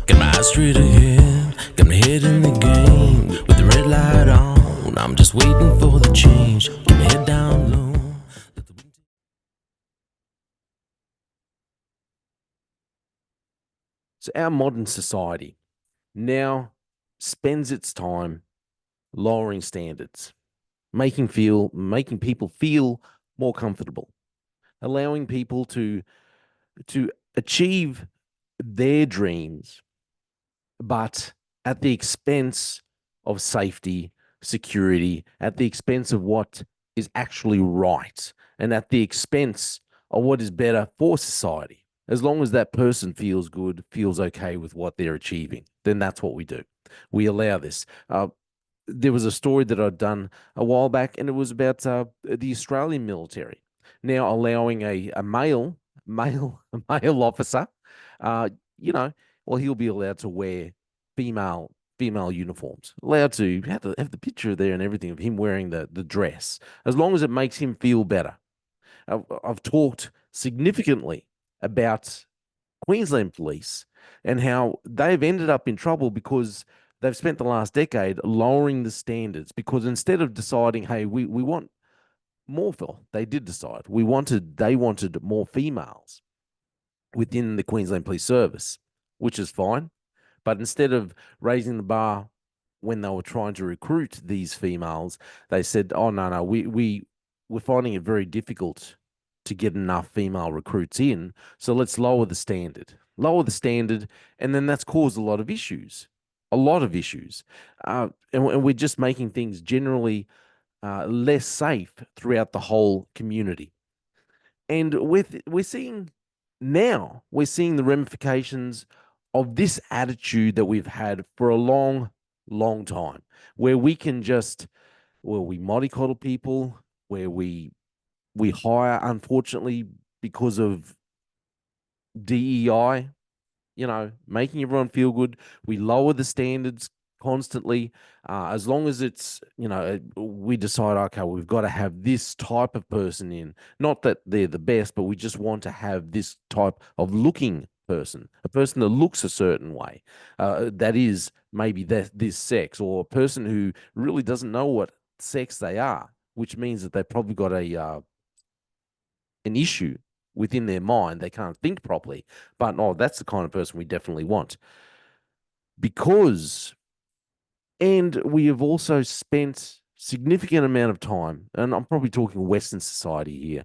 Got my eyes straight ahead, got my head in the game. With the red light on, I'm just waiting for the change. Keep my head down low. Let the wind So our modern society now spends its time lowering standards, making people feel more comfortable, allowing people to achieve their dreams, but at the expense of safety, security, at the expense of what is actually right, and at the expense of what is better for society. As long as that person feels good, feels okay with what they're achieving, then that's what we do. We allow this. There was a story that I'd done a while back, and it was about the Australian military now allowing a male officer, uh, you know, well, he'll be allowed to wear female female uniforms, allowed to have the picture there and everything of him wearing the dress, as long as it makes him feel better. I've talked significantly about Queensland Police and how they've ended up in trouble because they've spent the last decade lowering the standards, because instead of deciding, hey, we want more for, they did decide they wanted more females within the Queensland Police Service, which is fine. But instead of raising the bar when they were trying to recruit these females, they said, "Oh no, we're finding it very difficult to get enough female recruits in, so let's lower the standard." Lower the standard, and then that's caused a lot of issues, and we're just making things generally less safe throughout the whole community. And we're seeing the ramifications of this attitude that we've had for a long, long time, where we can just, well, we mollycoddle people, where we hire, unfortunately, because of DEI, making everyone feel good. We lower the standards constantly. As long as it's, we decide, okay, we've got to have this type of person in. Not that they're the best, but we just want to have this type of looking person, a person that looks a certain way, that is maybe this sex, or a person who really doesn't know what sex they are, which means that they've probably got an issue within their mind. They can't think properly. But no, that's the kind of person we definitely want. Because, and we have also spent significant amount of time, and I'm probably talking Western society here,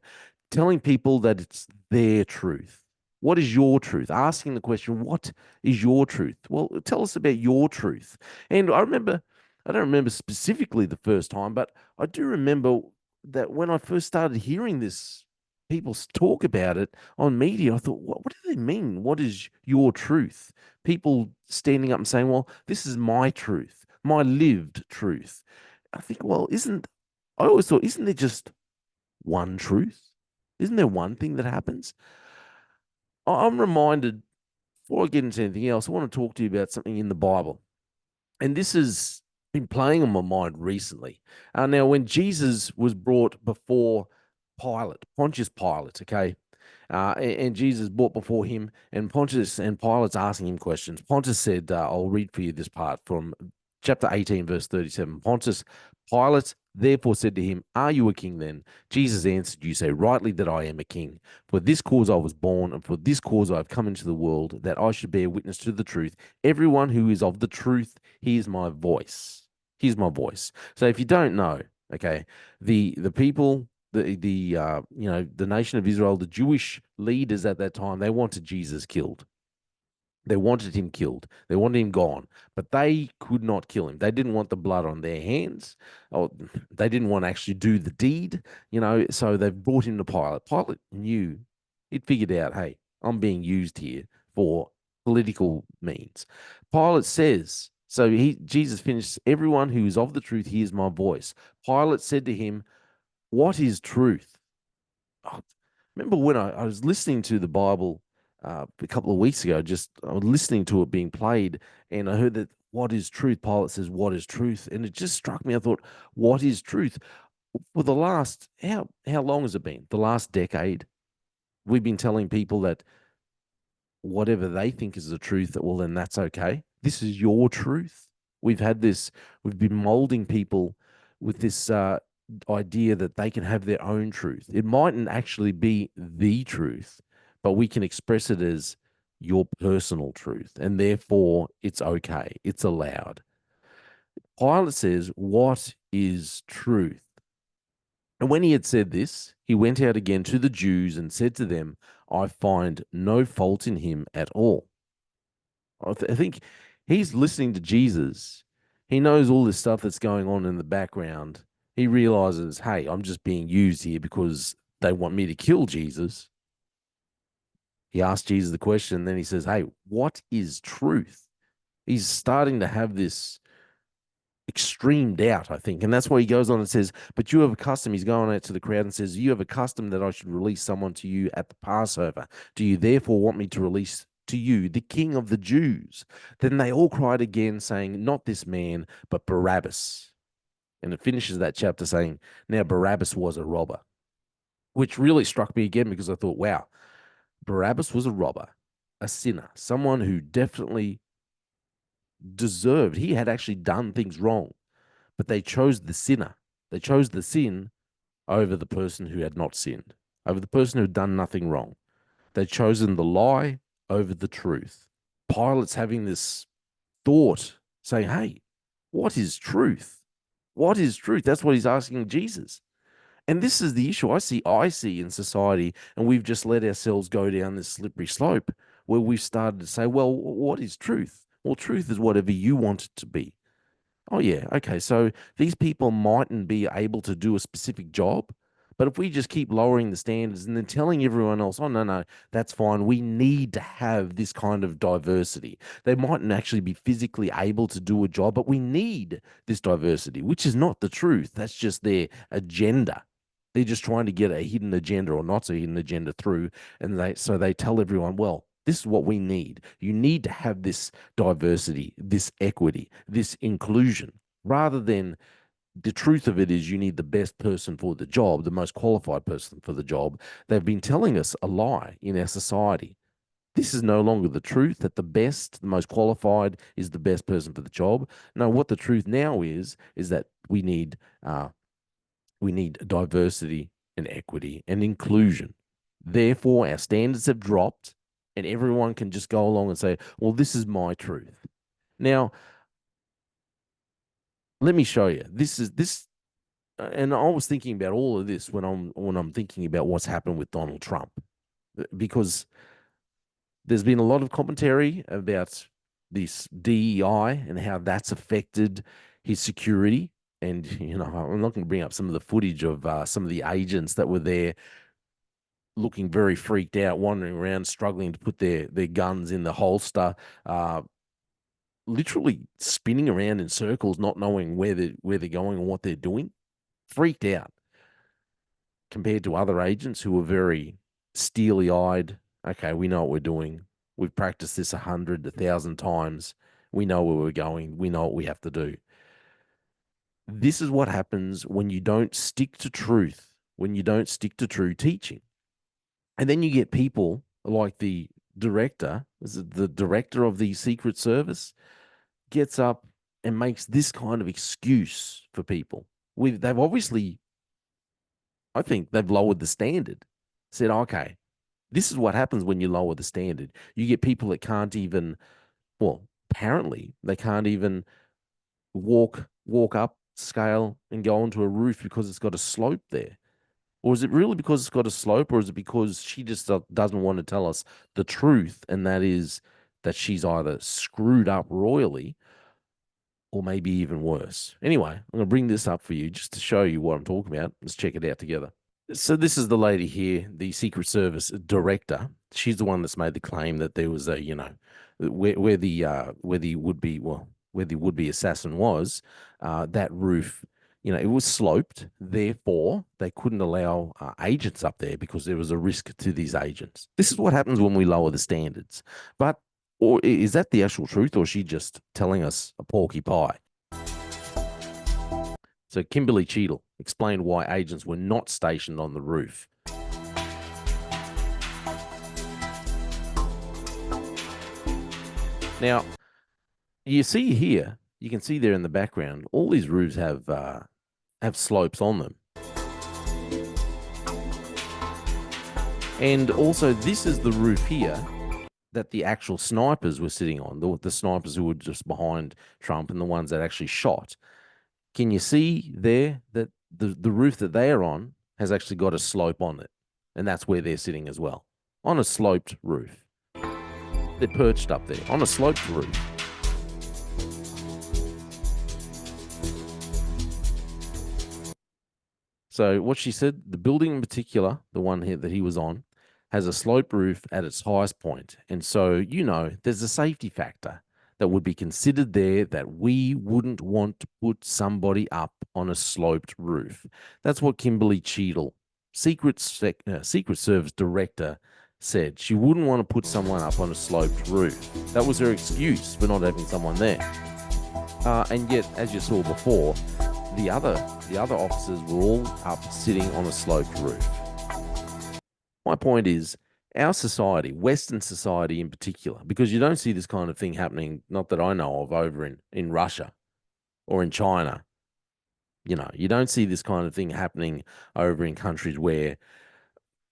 telling people that it's their truth. What is your truth? Asking the question, what is your truth? Well, tell us about your truth. And I don't remember specifically the first time, but I do remember that when I first started hearing this, people talk about it on media, I thought, what do they mean? What is your truth? People standing up and saying, well, this is my truth, my lived truth. I think, well, I always thought, isn't there just one truth? Isn't there one thing that happens? I'm reminded, before I get into anything else, I want to talk to you about something in the Bible. And this has been playing on my mind recently. Now, when Jesus was brought before Pontius Pilate, okay, and Jesus brought before him, and Pontius and Pilate's asking him questions. Pontius said, I'll read for you this part from chapter 18, verse 37. Pontius Pilate therefore said to him, are you a king then? Jesus answered, you say rightly that I am a king. For this cause I was born, and for this cause I have come into the world, that I should bear witness to the truth. Everyone who is of the truth hears my voice. Here's my voice. So if you don't know, okay, the people, the nation of Israel, the Jewish leaders at that time, they wanted Jesus killed. They wanted him killed. They wanted him gone, but they could not kill him. They didn't want the blood on their hands, or they didn't want to actually do the deed, so they brought him to Pilate. Pilate knew, he'd figured out, hey, I'm being used here for political means. Pilate says, so Jesus finished, everyone who is of the truth hears my voice. Pilate said to him, what is truth? Oh, remember when I was listening to the Bible a couple of weeks ago, I was listening to it being played, and I heard that what is truth? Pilate says, what is truth? And it just struck me. I thought, what is truth? For the last, how long has it been? The last decade, we've been telling people that whatever they think is the truth, well, then that's okay. This is your truth. We've been molding people with this idea that they can have their own truth. It mightn't actually be the truth, but we can express it as your personal truth, and therefore it's okay. It's allowed. Pilate says, "What is truth?" And when he had said this, he went out again to the Jews and said to them, "I find no fault in him at all." I think he's listening to Jesus. He knows all this stuff that's going on in the background. He realizes, hey, I'm just being used here because they want me to kill Jesus. He asks Jesus the question, then he says, hey, what is truth? He's starting to have this extreme doubt, I think. And that's why he goes on and says, but you have a custom. He's going out to the crowd and says, you have a custom that I should release someone to you at the Passover. Do you therefore want me to release to you the King of the Jews? Then they all cried again, saying, not this man, but Barabbas. And it finishes that chapter saying, now Barabbas was a robber, which really struck me again because I thought, wow, Barabbas was a robber, a sinner, someone who definitely deserved, he had actually done things wrong, but they chose the sinner. They chose the sin over the person who had not sinned, over the person who had done nothing wrong. They'd chosen the lie over the truth. Pilate's having this thought saying, hey, what is truth? What is truth? That's what he's asking Jesus. And this is the issue I see in society, and we've just let ourselves go down this slippery slope where we've started to say, well, what is truth? Well, truth is whatever you want it to be. Oh, yeah. Okay. So these people mightn't be able to do a specific job, but if we just keep lowering the standards and then telling everyone else, oh, no, that's fine. We need to have this kind of diversity. They mightn't actually be physically able to do a job, but we need this diversity, which is not the truth. That's just their agenda. They're just trying to get a hidden agenda or not so hidden agenda through. And they tell everyone, well, this is what we need. You need to have this diversity, this equity, this inclusion, rather than the truth of it is you need the best person for the job, the most qualified person for the job. They've been telling us a lie in our society. This is no longer the truth that the best, the most qualified is the best person for the job. No, what the truth now is that we need diversity and equity and inclusion. Therefore, our standards have dropped and everyone can just go along and say, well, this is my truth. Now, let me show you. And I was thinking about all of this when I'm thinking about what's happened with Donald Trump, because there's been a lot of commentary about this DEI and how that's affected his security. And, I'm not going to bring up some of the footage of some of the agents that were there looking very freaked out, wandering around, struggling to put their guns in the holster, literally spinning around in circles, not knowing where they're going and what they're doing, freaked out compared to other agents who were very steely-eyed. Okay, we know what we're doing. We've practiced this 100, 1,000 times. We know where we're going. We know what we have to do. This is what happens when you don't stick to truth, when you don't stick to true teaching. And then you get people like the director of the Secret Service gets up and makes this kind of excuse for people. They've obviously, I think they've lowered the standard, said, okay, this is what happens when you lower the standard. You get people that can't even, well, apparently they can't even walk up scale and go onto a roof because it's got a slope there. Or is it really because it's got a slope, or is it because she just doesn't want to tell us the truth, and that is that she's either screwed up royally or maybe even worse? Anyway, I'm going to bring this up for you just to show you what I'm talking about. Let's check it out together. So this is the lady here, the Secret Service director. She's the one that's made the claim that there was a, where the would-be assassin was, that roof, it was sloped. Therefore, they couldn't allow agents up there because there was a risk to these agents. This is what happens when we lower the standards. But, or is that the actual truth, or is she just telling us a porky pie? So Kimberly Cheadle explained why agents were not stationed on the roof. Now, you see here, you can see there in the background, all these roofs have slopes on them. And also, this is the roof here that the actual snipers were sitting on, the snipers who were just behind Trump and the ones that actually shot. Can you see there that the roof that they are on has actually got a slope on it? And that's where they're sitting as well, on a sloped roof. They're perched up there on a sloped roof. So what she said, the building in particular, the one here that he was on, has a sloped roof at its highest point. And so, there's a safety factor that would be considered there that we wouldn't want to put somebody up on a sloped roof. That's what Kimberly Cheadle, Secret Service director, said. She wouldn't want to put someone up on a sloped roof. That was her excuse for not having someone there. And yet, as you saw before, the other officers were all up sitting on a sloped roof. My point is, our society, Western society in particular, because you don't see this kind of thing happening, not that I know of, over in Russia or in China. You don't see this kind of thing happening over in countries where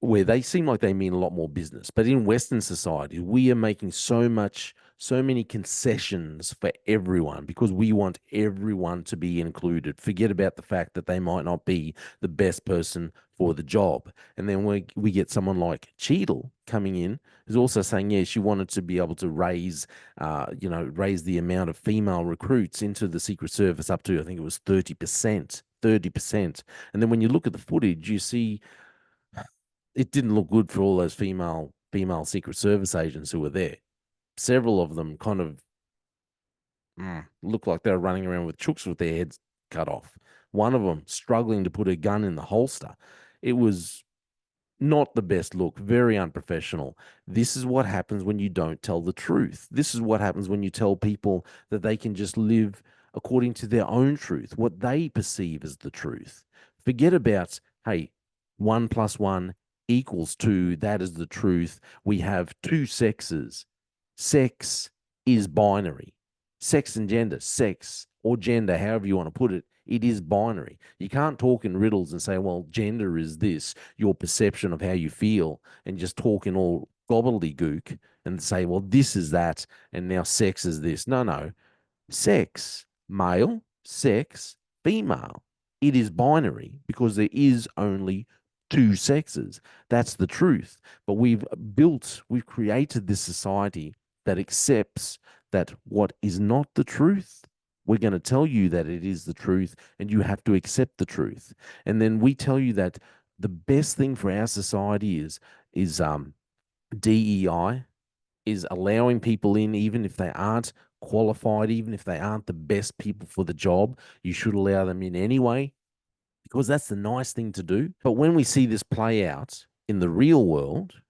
they seem like they mean a lot more business. But in Western society, we are making so many concessions for everyone because we want everyone to be included. Forget about the fact that they might not be the best person for the job. And then we get someone like Cheadle coming in, who's also saying, yeah, she wanted to be able to raise the amount of female recruits into the Secret Service up to, I think it was 30%. And then when you look at the footage, you see it didn't look good for all those female Secret Service agents who were there. Several of them kind of looked like they were running around with chooks with their heads cut off. One of them struggling to put a gun in the holster. It was not the best look, very unprofessional. This is what happens when you don't tell the truth. This is what happens when you tell people that they can just live according to their own truth, what they perceive as the truth. Forget about, hey, 1 + 1 = 2. That is the truth. We have two sexes. Sex is binary. Sex and gender, sex or gender, however you want to put it, it is binary. You can't talk in riddles and say, well, gender is this, your perception of how you feel, and just talk in all gobbledygook and say, well, this is that, and now sex is this. No. Sex, male, sex, female. It is binary because there is only two sexes. That's the truth. But we've created this society that accepts that what is not the truth, we're going to tell you that it is the truth, and you have to accept the truth. And then we tell you that the best thing for our society is DEI, is allowing people in, even if they aren't qualified, even if they aren't the best people for the job. You should allow them in anyway, because that's the nice thing to do. But when we see this play out in the real world,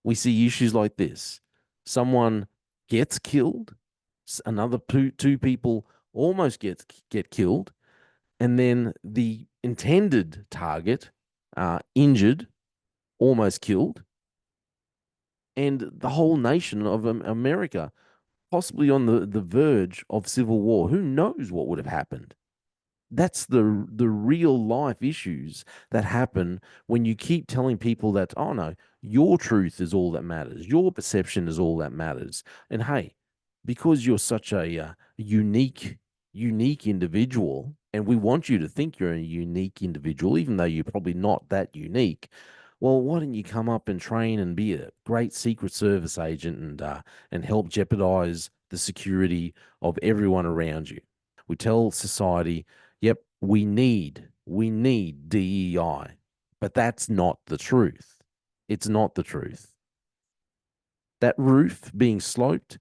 we see issues like this. Someone gets killed, another two people almost get killed, and then the intended target injured, almost killed, and the whole nation of America possibly on the verge of civil war. Who knows what would have happened? That's the real life issues that happen when you keep telling people that, oh no, your truth is all that matters. Your perception is all that matters. And hey, because you're such a unique individual, and we want you to think you're a unique individual, even though you're probably not that unique. Well, why don't you come up and train and be a great Secret Service agent and help jeopardize the security of everyone around you? We tell society, yep, we need DEI, but that's not the truth. It's not the truth. That roof being sloped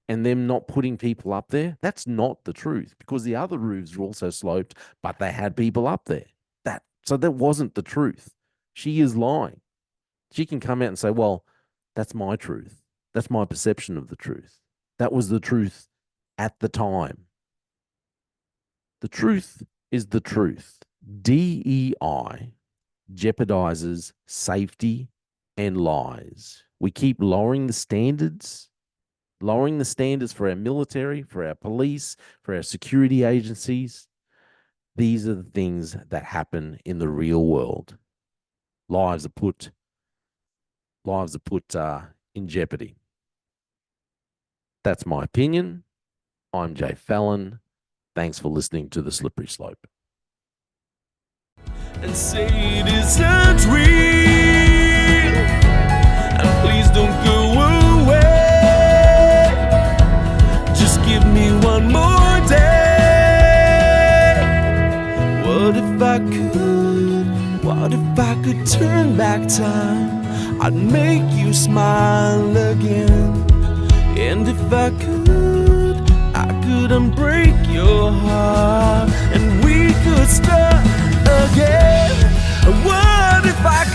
and them not putting people up there, that's not the truth, because the other roofs were also sloped, but they had people up there. So that wasn't the truth. She is lying. She can come out and say, well, that's my truth. That's my perception of the truth. That was the truth at the time. The truth is the truth. DEI jeopardizes safety and lies. We keep lowering the standards, lowering the standards for our military, for our police, for our security agencies. These are the things that happen in the real world. Lives are put in jeopardy. That's my opinion. I'm Jay Fallon. Thanks for listening to The Slippery Slope. And say it isn't real, and please don't go away. Just give me one more day. What if I could turn back time? I'd make you smile again. And if I could unbreak your heart, and we could start again. What if I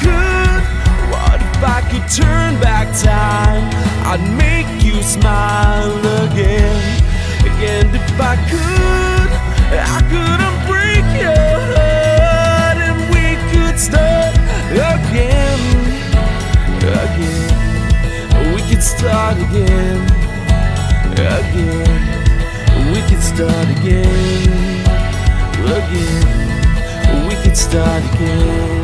could turn back time? I'd make you smile again. And if I could unbreak your heart, and we could start again. We could start again. We could start again. We could start again.